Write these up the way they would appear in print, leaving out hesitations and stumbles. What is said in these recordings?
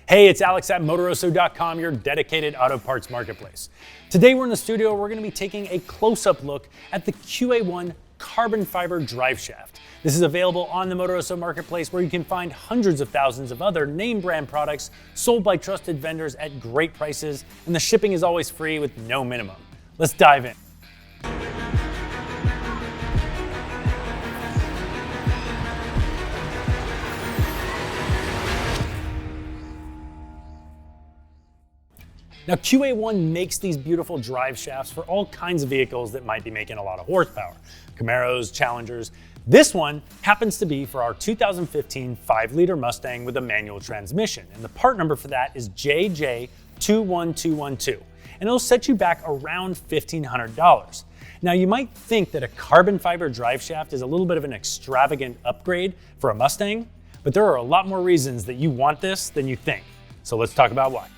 Hey, it's Alex at Motoroso.com, your dedicated auto parts marketplace. Today we're in the studio, we're going to be taking a close-up look at the QA1 carbon fiber drive shaft. This is available on the Motoroso marketplace, where you can find hundreds of thousands of other name brand products sold by trusted vendors at great prices, and the shipping is always free with no minimum. Let's dive in. Now, QA1 makes these beautiful drive shafts for all kinds of vehicles that might be making a lot of horsepower. Camaros, Challengers. This one happens to be for our 2015 5-liter Mustang with a manual transmission, and the part number for that is JJ21212, and it'll set you back around $1,500. Now, you might think that a carbon fiber drive shaft is a little bit of an extravagant upgrade for a Mustang, but there are a lot more reasons that you want this than you think. So let's talk about why.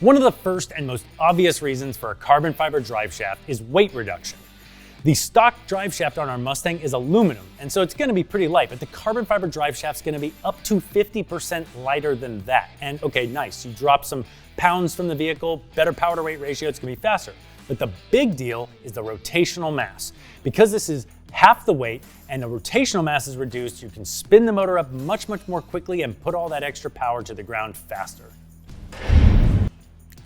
One of the first and most obvious reasons for a carbon fiber drive shaft is weight reduction. The stock drive shaft on our Mustang is aluminum, and so it's going to be pretty light, but the carbon fiber drive shaft is going to be up to 50% lighter than that. And okay, nice, you drop some pounds from the vehicle, better power to weight ratio, it's going to be faster. But the big deal is the rotational mass. Because this is half the weight and the rotational mass is reduced, you can spin the motor up much more quickly and put all that extra power to the ground faster.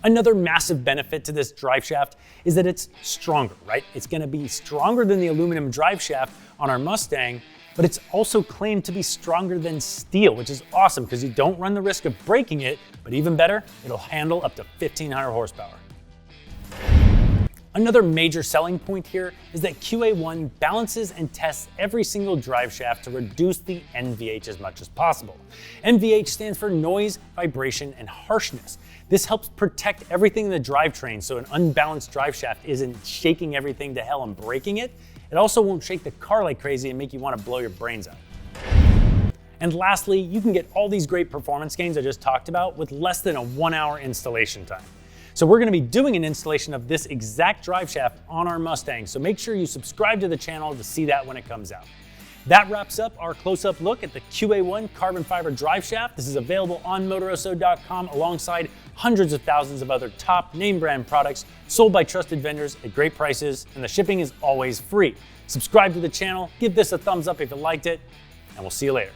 Another massive benefit to this drive shaft is that it's stronger, right? It's going to be stronger than the aluminum drive shaft on our Mustang, but it's also claimed to be stronger than steel, which is awesome because you don't run the risk of breaking it, but even better, it'll handle up to 1,500 horsepower. Another major selling point here is that QA1 balances and tests every single drive shaft to reduce the NVH as much as possible. NVH stands for noise, vibration, and harshness. This helps protect everything in the drivetrain so an unbalanced drive shaft isn't shaking everything to hell and breaking it. It also won't shake the car like crazy and make you want to blow your brains out. And lastly, you can get all these great performance gains I just talked about with less than a 1-hour installation time. So we're going to be doing an installation of this exact drive shaft on our Mustang, so make sure you subscribe to the channel to see that when it comes out. That wraps up our close-up look at the QA1 carbon fiber drive shaft. This is available on Motoroso.com alongside hundreds of thousands of other top name brand products sold by trusted vendors at great prices, and the shipping is always free. Subscribe to the channel, give this a thumbs up if you liked it, and we'll see you later.